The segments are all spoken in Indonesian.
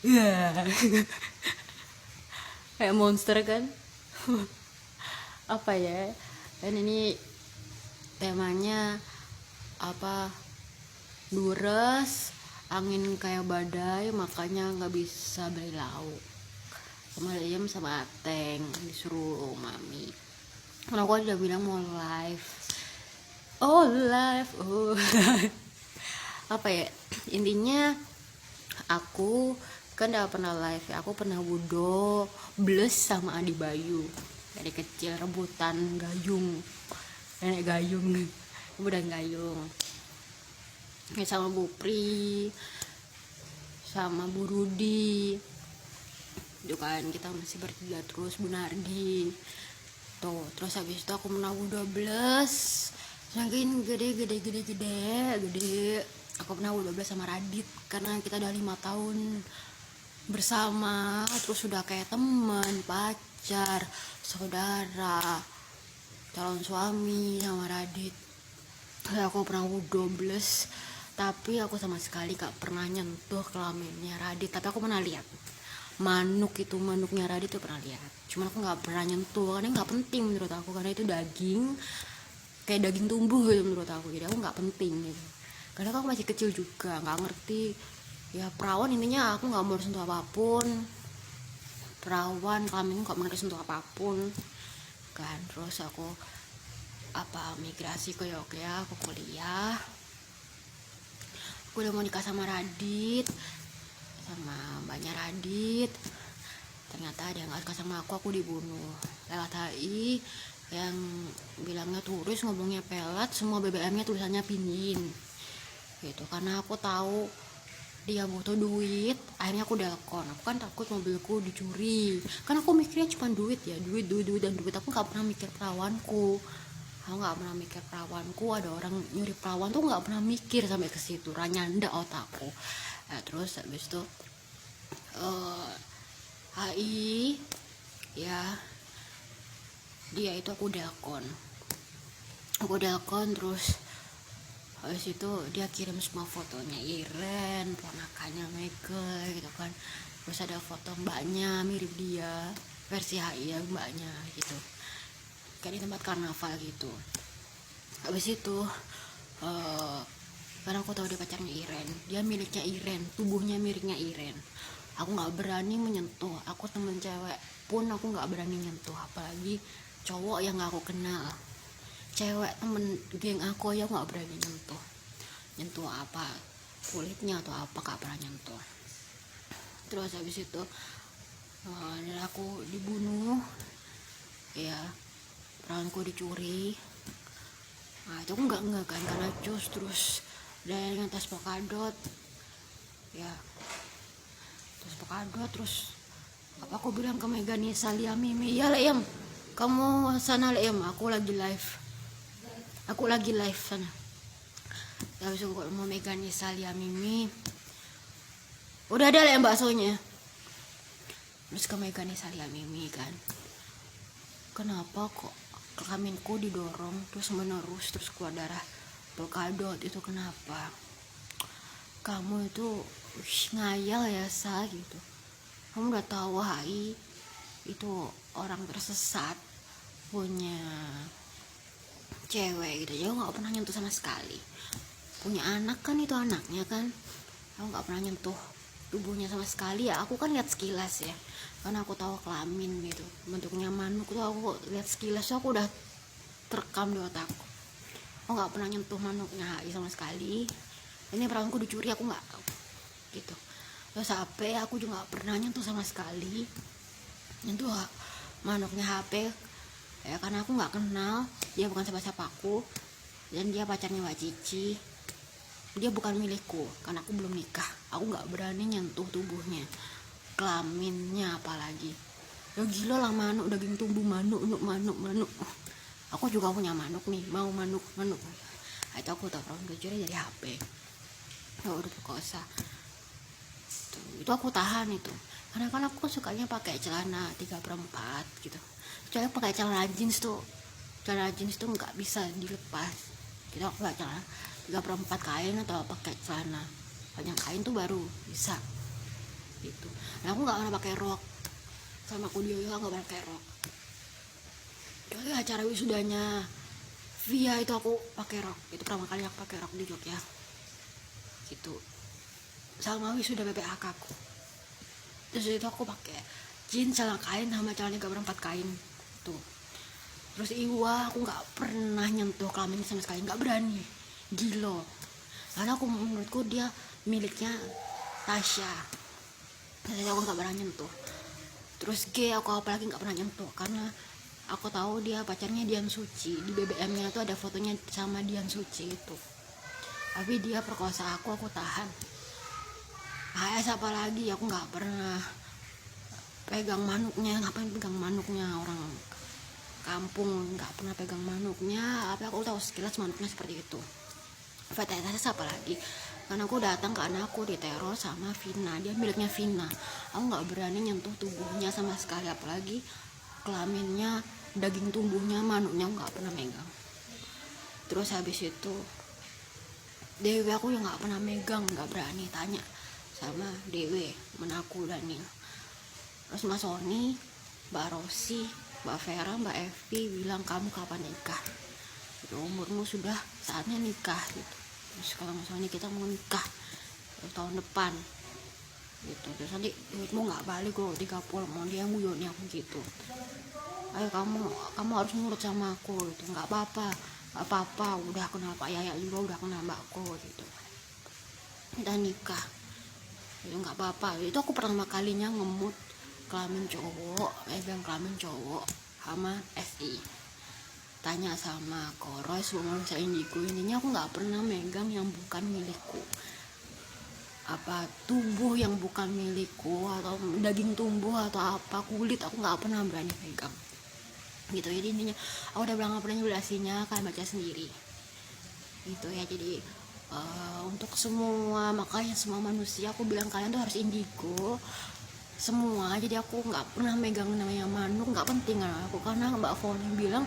Iya. Kayak monster kan. Apa ya, dan ini temanya apa, dures, angin kayak badai, makanya nggak bisa beli lauk. Sama Liam sama Ateng disuruh mami, karena aku udah bilang mau live. Oh live, oh. Apa ya, intinya aku kan udah pernah live ya, aku pernah wudo bless sama Adi Bayu dari kecil, rebutan gayung, nenek gayung, udah gayung ya, sama Bu Pri sama Bu Rudi itu kan, kita masih bertiga terus, Bu Nardi tuh. Terus habis itu aku menabung 12, saking gede. Aku pernah 12 sama Radit karena kita udah 5 tahun bersama, terus sudah kayak teman, pacar, saudara, calon suami sama Radit. Aku pernah 12, tapi aku sama sekali gak pernah nyentuh kelaminnya Radit. Tapi aku pernah lihat manuknya Radit tuh, pernah lihat, cuman aku nggak pernah nyentuh karena nggak penting menurut aku, karena itu daging, kayak daging tumbuh gitu menurut aku, jadi aku nggak penting gitu, karena aku masih kecil juga, nggak ngerti ya perawan. Intinya aku nggak mau sentuh apapun perawan, kelamin nggak mau sentuh apapun kan. Terus aku migrasi ke Yogyakarta, aku kuliah, aku udah mau nikah sama Radit, sama mbaknya Radit. Ternyata dia nggak suka sama aku dibunuh lewat HI, yang bilangnya turis, ngomongnya pelat, semua BBM-nya tulisannya pingin gitu. Karena aku tahu dia butuh duit, akhirnya aku telepon. Aku kan takut mobilku dicuri, kan aku mikirnya cuma duit ya, duit dan duit. Aku nggak pernah mikir perawanku, ada orang nyuri perawan tuh, nggak pernah mikir sampai ke situ, nyanda otakku. Terus habis itu HI ya, dia itu aku delkon terus habis itu dia kirim semua fotonya Iren, ponakannya Michael gitu kan. Terus ada foto mbaknya mirip dia, versi HI ya mbaknya gitu, kayak di tempat karnaval gitu. Habis itu karena aku tahu dia pacarnya Iren, dia miliknya Iren, tubuhnya miliknya Iren, aku nggak berani menyentuh. Aku temen cewek pun aku nggak berani nyentuh, apalagi cowok yang nggak aku kenal. Cewek temen geng aku ya nggak berani nyentuh apa kulitnya atau apa, nggak pernah nyentuh. Terus habis itu dan aku dibunuh ya, perawanku dicuri. Nah itu aku nggak kan, karena cus. Terus dari yang tas pokadot ya, terus apa aku bilang ke Mega Nisa, Lia Mimi, ya Lem kamu sana Lem, aku lagi live sana. Habis itu mau Mega Nisa, Lia Mimi, udah ada Lem baksonya. Terus ke Mega Nisa, Lia Mimi kan, kenapa kok kelaminku didorong terus menerus terus keluar darah polkadot, itu kenapa? Kamu itu ngayal ya Sa gitu, kamu udah tahu HI itu orang tersesat, punya cewek gitu, dia nggak pernah nyentuh sama sekali. Punya anak kan, itu anaknya kan, aku nggak pernah nyentuh tubuhnya sama sekali ya. Aku kan lihat sekilas ya, karena aku tahu kelamin gitu, bentuknya manuk tuh aku lihat sekilas tuh, aku udah terekam di otakku. Aku nggak pernah nyentuh manuknya HI sama sekali. Ini perawanku dicuri, aku nggak tahu gitu. Terus HP aku juga nggak pernah nyentuh sama sekali, nyentuh manuknya HP ya, karena aku nggak kenal dia, bukan siapa-siapa aku, dan dia pacarnya Mbak Cici, dia bukan milikku karena aku belum nikah. Aku nggak berani nyentuh tubuhnya, kelaminnya apalagi. Ya gila lah, manuk, daging tumbuh, manuk. Aku juga punya manuk nih, mau manuk. Itu aku tahu perawan dicuri dari HP. Udah perkosa itu aku tahan itu, karena kan aku sukanya pakai celana 3/4 gitu. Soalnya pakai celana jeans tuh nggak bisa dilepas gitu. Aku pakai celana 3/4 kain atau pakai celana panjang kain tuh baru bisa gitu. Nah aku nggak pernah pakai rok, sama aku dia nggak pernah pakai rok. Jadi acara wisudanya Via itu aku pakai rok, itu pertama kali aku pakai rok di Jogja gitu. Sama wisuda BPAK aku, terus itu aku pakai jeans, celana kain, sama celana gak berempat kain tuh. Terus Iwa aku nggak pernah nyentuh kelamin sama sekali, nggak berani, gilo, karena aku menurutku dia miliknya Tasya, jadi aku nggak pernah nyentuh. Terus G aku apalagi nggak pernah nyentuh, karena aku tahu dia pacarnya Dian Suci, di BBM-nya tuh ada fotonya sama Dian Suci itu, tapi dia perkosa aku tahan. HS apalagi aku nggak pernah pegang manuknya, ngapain pegang manuknya orang kampung, nggak pernah pegang manuknya, apa aku tahu sekilas manuknya seperti itu. VTS apalagi, karena aku datang ke anakku diteror sama Vina, dia miliknya Vina, aku nggak berani nyentuh tubuhnya sama sekali, apalagi kelaminnya, daging tubuhnya, manuknya nggak pernah megang. Terus habis itu Dewi aku yang nggak pernah megang, nggak berani tanya sama Dewi, menaku Daniel. Terus Mas Sony, Mbak Rosi, Mbak Vera, Mbak Evi bilang kamu kapan nikah? Umurmu sudah saatnya nikah gitu. Terus kalau Mas Sony kita mau nikah tahun depan gitu. Terus nanti duitmu nggak balik loh 30, mau dia nguyoni aku gitu. Ayo kamu harus nurut sama aku gitu. Nggak apa-apa, udah kenal Pak Yaya juga, udah kenal Mbakku gitu. Kita nikah itu nggak apa-apa. Itu aku pertama kalinya ngemut kelamin cowok, megang kelamin cowok sama SI. Tanya sama Koroy semua bisa indigo, intinya aku nggak pernah megang yang bukan milikku, apa tubuh yang bukan milikku, atau daging tumbuh atau apa kulit, aku nggak pernah berani pegang gitu. Jadi intinya aku udah bilang pernah jelasinnya, kalian baca sendiri gitu ya. Jadi untuk semua, makanya semua manusia aku bilang kalian tuh harus indigo semua. Jadi aku nggak pernah megang namanya manuk, nggak penting kan aku, karena Mbak Foni bilang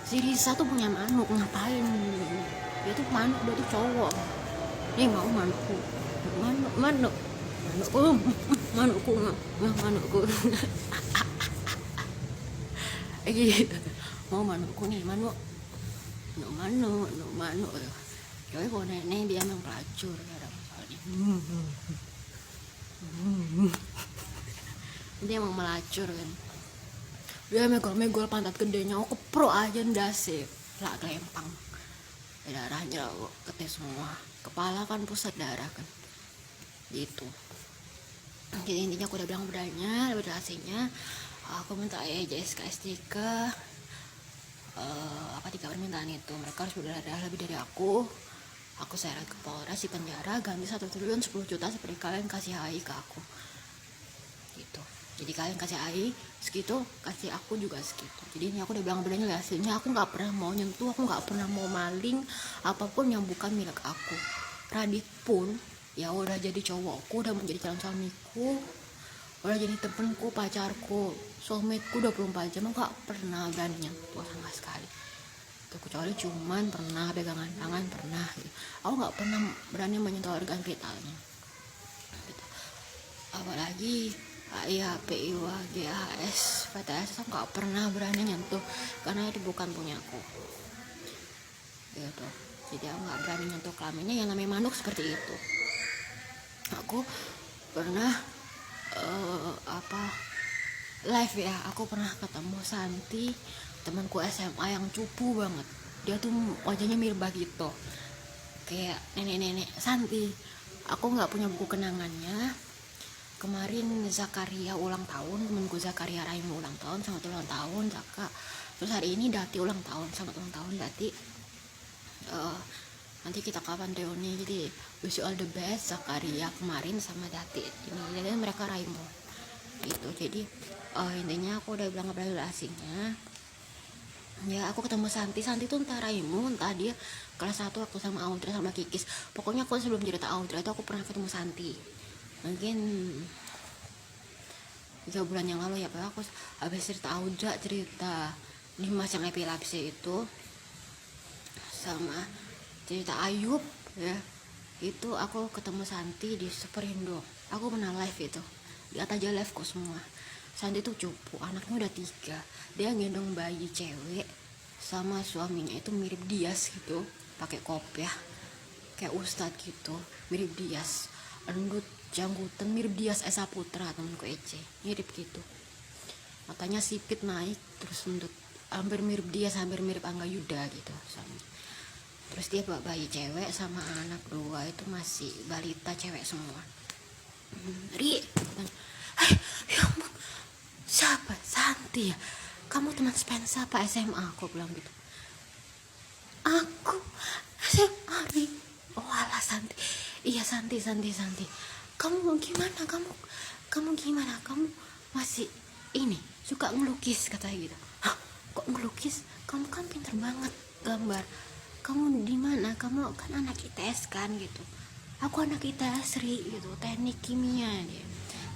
si Risa tuh punya manuk, ngapain dia tuh manuk, dia tuh cowok, ini mau manukku, manukku gitu, mau manukku nih, manuk jadi kalau nenek dia emang pelacur ya, soalnya dia emang melacur kan, dia megol pantat gedenya, aku kepro aja ndase lah kelempang darahnya, ketes semua, kepala kan pusat darah kan gitu. Jadi intinya aku udah bilang bedanya, bedanya aku minta JSKS 3 3 permintaan itu, mereka harus berdarah lebih dari aku seret ke Polres, di penjara, ganti 1 triliun 10 juta seperti kalian kasih AI ke aku gitu. Jadi kalian kasih AI segitu, kasih aku juga segitu. Jadi ini aku udah bilang bedanya, hasilnya aku nggak pernah mau nyentuh, aku nggak pernah mau maling apapun yang bukan milik aku. Radit pun ya udah jadi cowokku, udah menjadi calon suamiku, udah jadi temenku, pacarku, soulmateku 24 jam, aku nggak pernah berani nyentuh sama sekali. Kecuali cuman pernah pegangan tangan, pernah gitu. Aku nggak pernah berani menyentuh organ vitalnya gitu. Apalagi ya PIWA, GHS, VTS aku nggak pernah berani nyentuh karena itu bukan punyaku gitu. Jadi aku nggak berani nyentuh kelaminnya, yang namanya manuk seperti itu. Aku pernah live ya, aku pernah ketemu Santi, temanku SMA yang cupu banget. Dia tuh wajahnya mirip Bagito, kayak nenek-nenek Santi. Aku nggak punya buku kenangannya. Kemarin Zakaria ulang tahun, temanku Zakaria Rahim ulang tahun, selamat ulang tahun Zaka. Terus hari ini Dati ulang tahun, selamat ulang tahun Dati. Nanti kita kapan reuni, jadi wish you all the best Zakaria kemarin sama Dati ini, jadi mereka Raimo gitu. Jadi intinya aku udah bilang asingnya ya. Aku ketemu Santi tuh entah Raimo, entah dia kelas 1 waktu sama Audrey sama Kikis. Pokoknya aku sebelum cerita Audrey itu aku pernah ketemu Santi, mungkin 3 bulan yang lalu ya. Aku habis cerita Audrey, cerita Dimas yang epilepsi itu, sama cerita Ayub ya, itu aku ketemu Santi di Superindo. Aku pernah live itu lihat aja live kok semua. Santi tuh cupu, anaknya udah 3, dia gendong bayi cewek sama suaminya itu mirip Dias gitu, pakai kopiah kayak ustadz gitu, mirip Dias, endut janggutan mirip Dias Esa Putra, temanku Ece, mirip gitu, matanya sipit naik terus endut, hampir mirip Dias, hampir mirip Angga Yuda gitu sama. Terus dia bawa bayi cewek sama anak 2 itu masih balita cewek semua. Ri, ya ampun, siapa? Santi ya? Kamu teman Spensa apa SMA? Aku bilang gitu. Aku SMA nih. Oh alah Santi. Iya Santi. Kamu gimana? Kamu gimana? Kamu masih ini suka ngelukis katanya gitu. Hah? Kok ngelukis? Kamu kan pinter banget gambar. Kamu di mana? Kamu kan anak ITS kan gitu. Aku anak ITS Ri gitu, teknik kimia dia.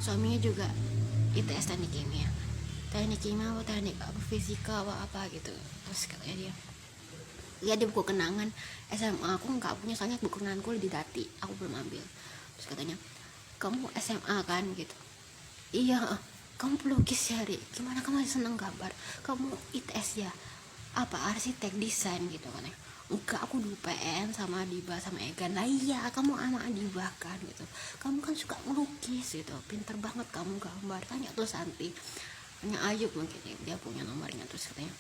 Suaminya juga ITS teknik kimia. Teknik kimia atau teknik fisika apa gitu. Terus katanya dia, ya dia buku kenangan SMA aku nggak punya, soalnya buku kenanganku di Dati, aku belum ambil. Terus katanya, kamu SMA kan gitu. Iya, kamu pelukis ya Ri, gimana kamu masih seneng gambar, kamu ITS ya, apa arsitek desain gitu katanya. Enggak, aku dulu PN sama Adiba sama Egan. Lah iya, kamu sama Adiba kan gitu, kamu kan suka melukis gitu, pinter banget kamu gambar. Tanya tuh Santi, tanya Ayub mungkin dia punya nomornya. Terus katanya,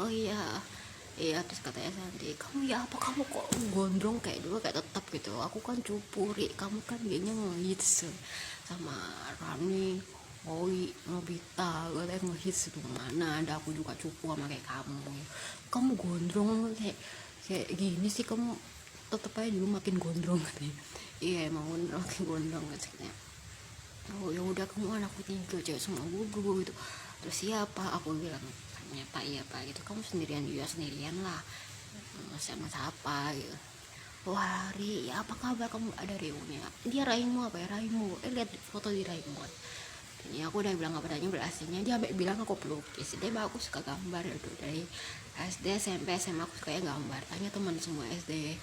oh iya terus katanya Santi, kamu ya apa, kamu kok gondrong kayak dulu kayak tetap gitu, aku kan cupuri, kamu kan biasanya ngehits sama Rani, Oi, Nobita, katanya ngehits itu mana ada, aku juga cupu sama kayak kamu gondrong kayak gini sih, kamu tetep aja dulu makin gondrong katanya. Iya emang gondrong, makin gondrong katanya. Oh ya udah, kamu anakku 3 cewek semua gugu gitu. Terus siapa, aku bilang ya pak, iya pak gitu, kamu sendirian juga, sendirian lah sama siapa gitu. Wah Ri, ya apa kabar, kamu ada Raimunya? Dia Raimu apa ya, Raimu, lihat foto di Raimu. Ini aku udah bilang apa adanya beraslinya, dia sampai bilang aku pelukis, dia bagus suka gambar itu dari SD SMP SMA aku suka gambar. Tanya teman semua SD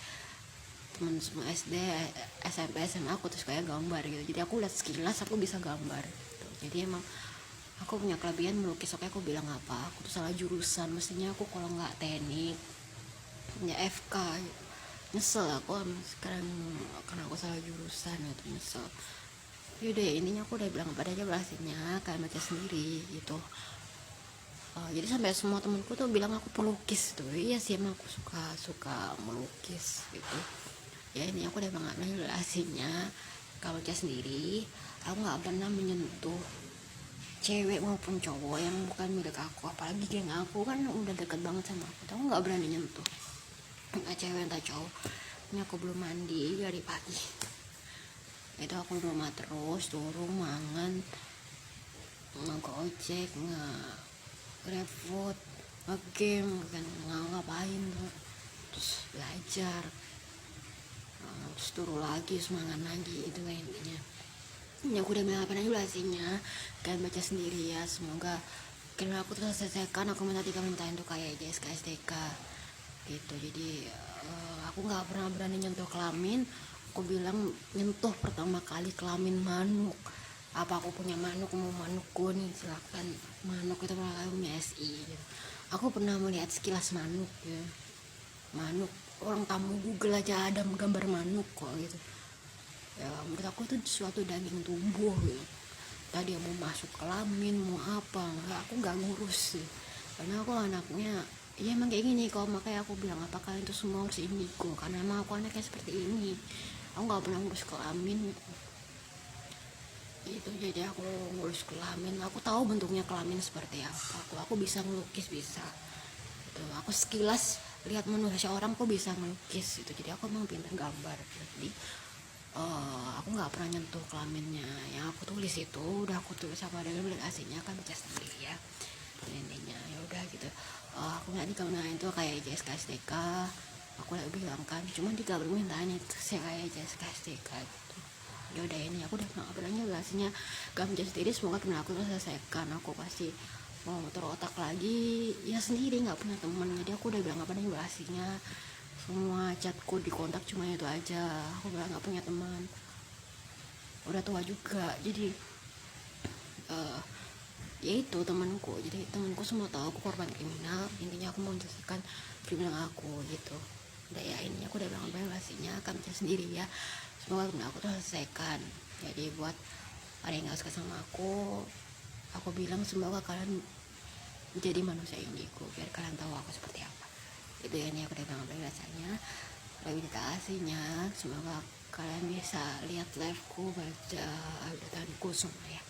SMP SMA aku tuh suka gambar gitu, jadi aku lihat sekilas aku bisa gambar gitu. Jadi emang aku punya kelebihan melukis. Oke, aku bilang apa, aku tuh salah jurusan, mestinya aku kalau nggak teknik ya FK gitu. Nyesel aku sekarang karena aku salah jurusan gitu, nyesel. Yaudah ya, intinya aku udah bilang pada aja berhasilnya kayak baca sendiri gitu. Jadi sampai semua temenku tuh bilang aku pelukis tuh. Iya sih emang aku suka melukis gitu. Ya ini aku udah bilang berhasilnya kalau baca sendiri, aku nggak pernah menyentuh cewek maupun cowok yang bukan milik aku, apalagi geng aku kan udah deket banget sama aku, tapi nggak berani nyentuh nggak cewek entah cowok. Ini aku belum mandi dari pagi itu, aku di rumah terus turun mangan, ngojek, nge-grab food, nge-game kan, ngapain tuh, terus belajar, terus turun lagi, semangat lagi, itu lah intinya. Ya aku udah bilang apa aja belasinya, kalian baca sendiri ya, semoga kalau aku terus selesaikan, aku minta 3 minta untuk kayak JSK SDK gitu. Jadi aku nggak pernah berani nyentuh kelamin. Aku bilang nyentuh pertama kali kelamin manuk, apa aku punya manuk, mau manukku nih silakan. Manuk itu punya SI gitu. Aku pernah melihat sekilas manuk ya, manuk orang tamu Google aja ada gambar manuk kok gitu ya. Menurut aku itu suatu daging tumbuh gitu. Tadi mau masuk kelamin mau apa nggak, aku nggak ngurus sih, karena aku anaknya ya emang kayak gini kok. Makanya aku bilang apa kalian itu semua harus indigo, karena emang aku anaknya seperti ini, aku nggak pernah ngurus kelamin itu. Jadi aku ngurus kelamin, aku tahu bentuknya kelamin seperti apa. Aku bisa ngelukis, bisa gitu. Aku sekilas lihat manusia orang kok bisa ngelukis gitu, jadi aku emang pintar gambar. Jadi aku nggak pernah nyentuh kelaminnya, yang aku tulis itu udah aku tulis sama dengan aslinya kan baca sendiri ya. Intinya ya udah gitu. Aku nggak dikemanain tuh kayak JSK SDK, aku udah bilang kan, cuma di permintaan itu saya kayak JSK SDK gitu. Ya udah ini aku udah nggak pernah jelasinnya gak menjadi sendiri, semoga temen aku selesaikan. Aku pasti mau terotak lagi ya sendiri, nggak punya teman. Jadi aku udah bilang apa nih bahasnya, semua chatku di kontak cuma itu aja, aku bilang nggak punya teman. udah tua juga. Jadi ya itu temanku, jadi temanku semua tahu aku korban kriminal. Intinya aku mau menyelesaikan kriminal aku gitu. Udah ya, ini aku udah bilang relasinya kamu sendiri ya, semoga kriminal aku tuh selesaikan. Jadi buat ada yang gak suka sama aku bilang semoga kalian menjadi manusia indigo, biar kalian tahu aku seperti apa. Itu ya, ini aku udah bilang rasanya rehabilitasinya. Semoga kalian bisa lihat liveku, baca updateanku semua ya.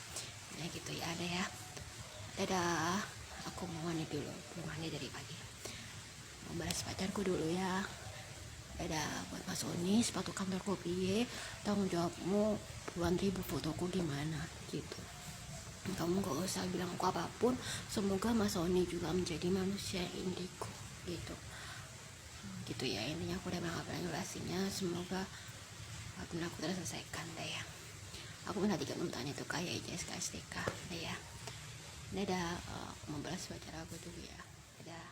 Ya gitu ya, ada ya. Dadah, aku mau mandi dulu, belum mandi dari pagi. Mau balas pacarku dulu ya. Dadah buat Mas Oni, sepatu kantor kopi, tanggung jawabmu puluhan ribu fotoku gimana gitu. Kamu gak usah bilang aku apapun. Semoga Mas Oni juga menjadi manusia indigo gitu. Gitu ya, intinya aku udah mengapain relasinya. Semoga benar aku terselesaikan deh ya. Aku minta 3 tanya tuh kayak IJS KSTK deh ya. Dadah, aku mau balas pacar aku dulu ya. Dadah.